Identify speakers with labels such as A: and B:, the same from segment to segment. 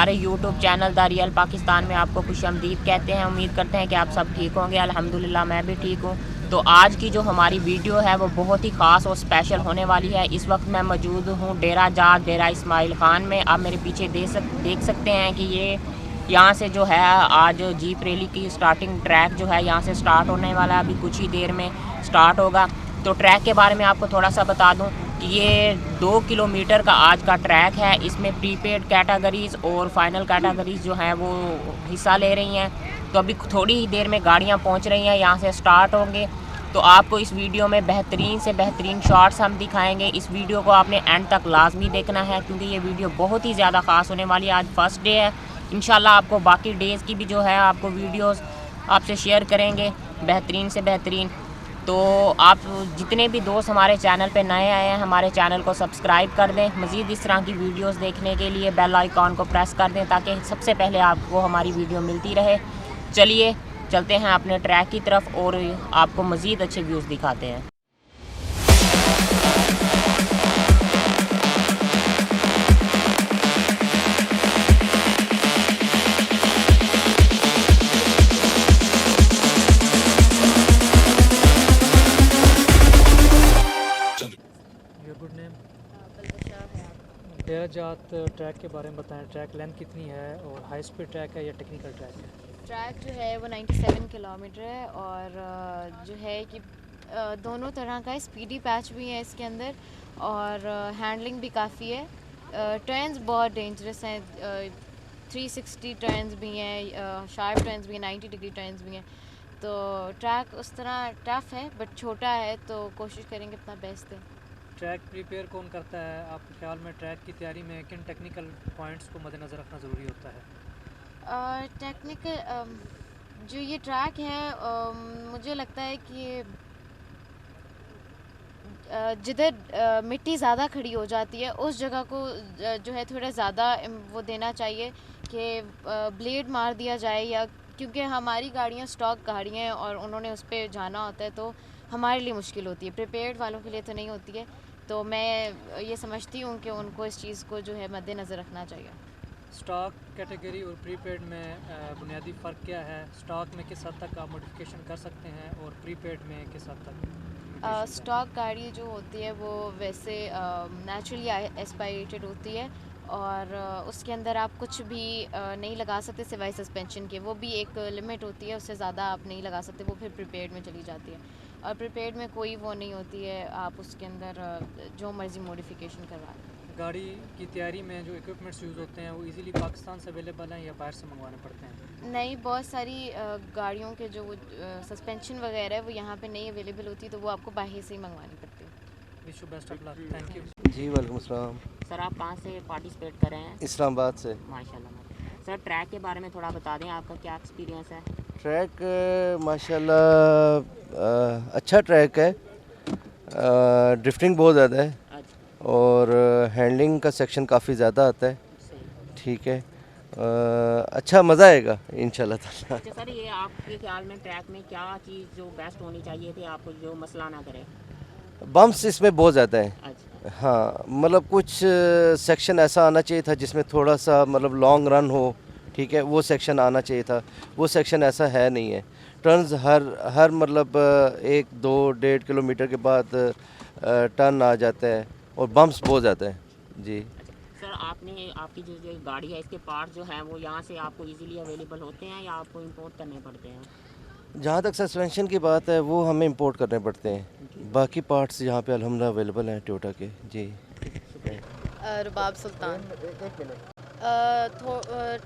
A: हमारे YouTube channel the real Pakistan में आपको खुशामदीद कहते हैं। उम्मीद करते हैं कि आप सब ठीक होंगे। अल्हम्दुलिल्लाह मैं भी ठीक हूँ। तो आज की जो हमारी वीडियो है वो बहुत ही ख़ास और स्पेशल होने वाली है। इस वक्त मैं मौजूद हूँ डेरा जात डेरा इस्माइल ख़ान में। आप मेरे पीछे देख सकते हैं कि ये यहाँ से जो है आज जीप रैली की स्टार्टिंग ट्रैक जो है यहाँ से स्टार्ट होने वाला है। अभी कुछ ही देर में स्टार्ट होगा। तो ट्रैक के बारे में आपको थोड़ा सा बता दूं कि ये 2 किलोमीटर का आज का ट्रैक है। इसमें प्रीपेड कैटेगरीज़ और फाइनल कैटेगरीज़ जो हैं वो हिस्सा ले रही हैं। तो अभी थोड़ी ही देर में गाड़ियाँ पहुँच रही हैं, यहाँ से स्टार्ट होंगे। तो आपको इस वीडियो में बेहतरीन से बेहतरीन शॉट्स हम दिखाएंगे। इस वीडियो को आपने एंड तक लाजमी देखना है क्योंकि ये वीडियो बहुत ही ज़्यादा ख़ास होने वाली है। आज फर्स्ट डे है। इंशाल्लाह आपको बाकी डेज़ की भी जो है आपको वीडियोस आपसे शेयर करेंगे बेहतरीन से बेहतरीन। तो आप जितने भी दोस्त हमारे चैनल पे नए आए हैं हमारे चैनल को सब्सक्राइब कर दें। मज़ीद इस तरह की वीडियोस देखने के लिए बेल आइकॉन को प्रेस कर दें ताकि सबसे पहले आपको हमारी वीडियो मिलती रहे। चलिए चलते हैं अपने ट्रैक की तरफ और आपको मज़ीद अच्छे व्यूज़ दिखाते हैं।
B: गुड नेम डेरा जात ट्रैक के बारे में बताएं। ट्रैक लेंथ कितनी है और हाई स्पीड ट्रैक है या टेक्निकल ट्रैक है?
C: ट्रैक जो है वो 97 किलोमीटर है और जो है कि दोनों तरह का है। स्पीडी पैच भी है इसके अंदर और हैंडलिंग भी काफ़ी है। टर्न्स बहुत डेंजरस हैं। 360 टर्न्स भी हैं, शार्प टर्न्स भी हैं, 90 डिग्री टर्न्स भी हैं। तो ट्रैक उस तरह टफ़ है बट छोटा है तो कोशिश करेंगे अपना बेस्ट है।
B: ट्रैक प्रिपेयर कौन करता है आपके ख्याल में? ट्रैक की तैयारी में किन टेक्निकल पॉइंट्स को मद्देनज़र रखना ज़रूरी होता है?
C: टेक्निकल जो ये ट्रैक है मुझे लगता है कि जिधर मिट्टी ज़्यादा खड़ी हो जाती है उस जगह को जो है थोड़ा ज़्यादा वो देना चाहिए कि ब्लेड मार दिया जाए, या क्योंकि हमारी गाड़ियाँ स्टॉक गाड़ियाँ हैं और उन्होंने उस पर जाना होता है तो हमारे लिए मुश्किल होती है। प्रिपेयर्ड वालों के लिए तो नहीं होती है। तो मैं ये समझती हूँ कि उनको इस चीज़ को जो है मद्देनज़र रखना चाहिए।
B: स्टॉक कैटेगरी और प्रीपेड में बुनियादी फ़र्क क्या है? स्टॉक में किस हद तक आप मॉडिफिकेशन कर सकते हैं और प्रीपेड में किस हद तक?
C: स्टॉक गाड़ी जो होती है वो वैसे नेचुरली एस्पायरेटेड होती है और उसके अंदर आप कुछ भी नहीं लगा सकते सिवाय सस्पेंशन के। वो भी एक लिमिट होती है, उससे ज़्यादा आप नहीं लगा सकते। वो फिर प्रीपेड में चली जाती है और प्रीपेड में कोई वो नहीं होती है, आप उसके अंदर जो मर्ज़ी मॉडिफिकेशन करवा लें।
B: गाड़ी की तैयारी में जो इक्विपमेंट्स यूज़ होते हैं वो इजीली पाकिस्तान से अवेलेबल हैं या बाहर से मंगवाने पड़ते हैं?
C: नहीं, बहुत सारी गाड़ियों के जो सस्पेंशन वगैरह है वो यहाँ पे नहीं अवेलेबल होती, तो वो आपको बाहर से ही मंगवानी पड़ती है।
B: Wish you best of luck. Thank you.
D: जी वालेकुम अस्सलाम।
A: सर आप कहाँ से पार्टिसिपेट कर रहे हैं?
D: इस्लामाबाद से।
A: माशाल्लाह। सर ट्रैक के बारे में थोड़ा बता दें, आपका क्या एक्सपीरियंस है?
D: ट्रैक माशाल्लाह अच्छा ट्रैक है। ड्रिफ्टिंग बहुत ज़्यादा है और हैंडलिंग का सेक्शन काफ़ी ज़्यादा आता है। ठीक है, अच्छा मज़ा आएगा इंशाल्लाह ताला।
A: अच्छा सर, ये आपके ख्याल में ट्रैक में क्या चीज़ जो बेस्ट होनी चाहिए थी आपको जो मसला ना करे?
D: बम्प्स इसमें बहुत ज़्यादा है।
A: अच्छा।
D: हाँ, मतलब कुछ सेक्शन ऐसा आना चाहिए था जिसमें थोड़ा सा मतलब लॉन्ग रन हो। ठीक है, वो सेक्शन आना चाहिए था। वो सेक्शन ऐसा है नहीं है। टर्न्स हर मतलब 1-2-1.5 किलोमीटर के बाद टर्न आ जाता है और बम्प्स बहुत ज़्यादा है। जी
A: सर आपकी जो गाड़ी है इसके पार्ट्स जो हैं वो यहाँ से आपको इजीली अवेलेबल होते हैं या आपको इंपोर्ट करने पड़ते हैं?
D: जहाँ तक सस्पेंशन की बात है वो हमें इंपोर्ट करने पड़ते हैं। बाकी पार्ट्स यहाँ पे अल्हम्दुलिल्लाह अवेलेबल हैं टोयोटा के। जी
E: रुबाब सुल्तान।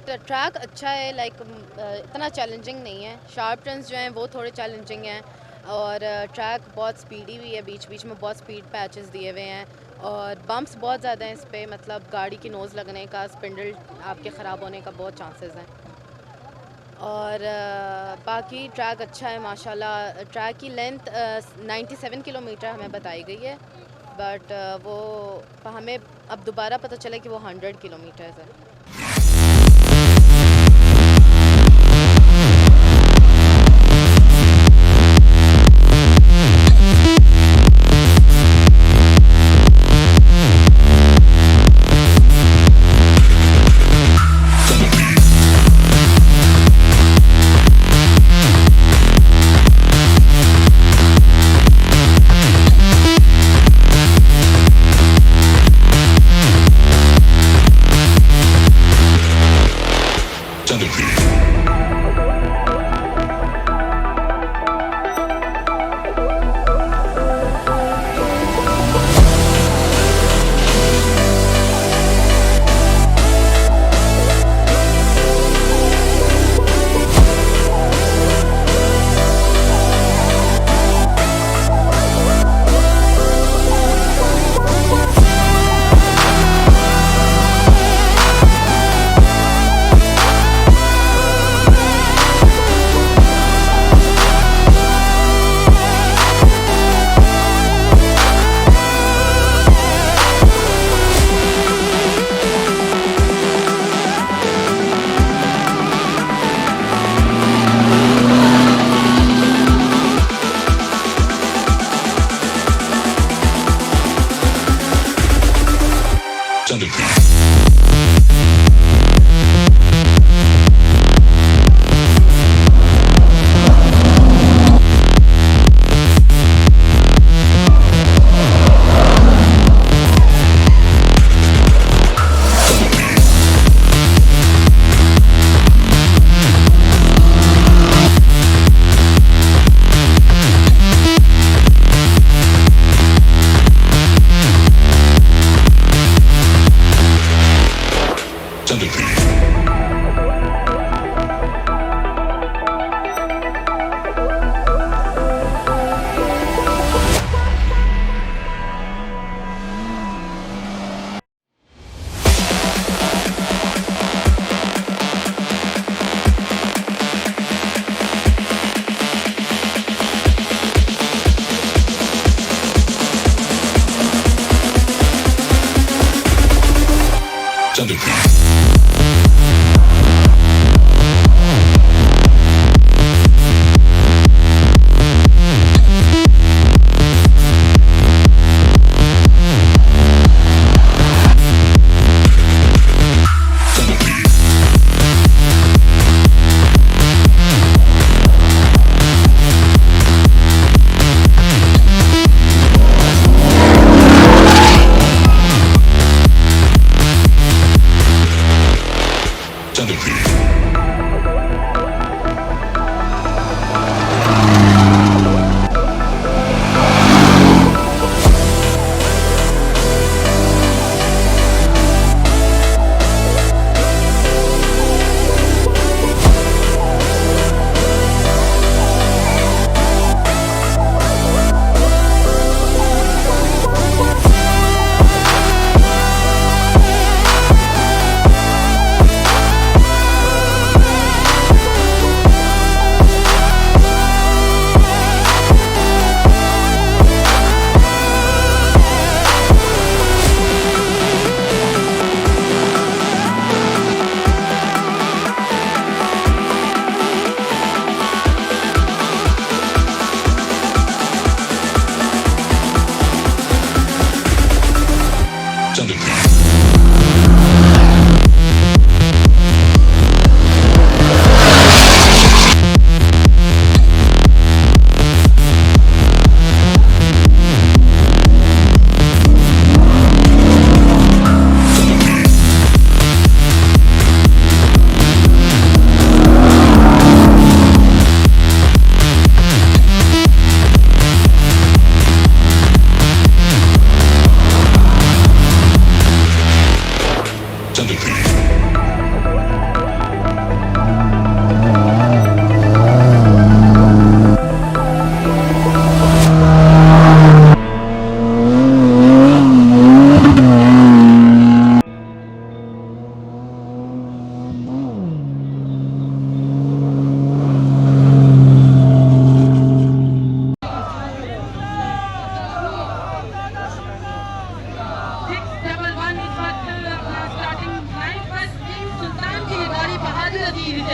E: ट्रैक अच्छा है, लाइक इतना चैलेंजिंग नहीं है। शार्प टर्न्स जो हैं वो थोड़े चैलेंजिंग हैं और ट्रैक बहुत स्पीडी भी है। बीच बीच में बहुत स्पीड पैचेस दिए हुए हैं और बम्प्स बहुत ज़्यादा हैं इस पर। मतलब गाड़ी की नोज़ लगने का, स्पिंडल आपके ख़राब होने का बहुत चांसेस हैं। और बाकी ट्रैक अच्छा है माशाल्लाह। ट्रैक की लेंथ 97 किलोमीटर हमें बताई गई है बट वो हमें अब दोबारा पता चला कि वो 100 किलोमीटर्स है।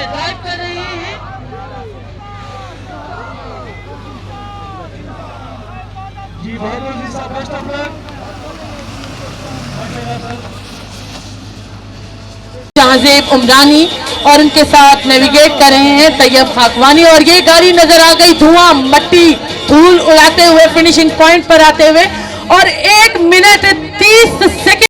F: ड्राइव कर रहे हैं।
G: जी बहुत जी साहब, बेस्ट ऑफ लक।
F: जहांजेब उमरानी और उनके साथ नेविगेट कर रहे हैं तैयब खाकवानी, और ये गाड़ी नजर आ गई धुआं मट्टी धूल उड़ाते हुए फिनिशिंग पॉइंट पर आते हुए, और 1 मिनट 30 सेकंड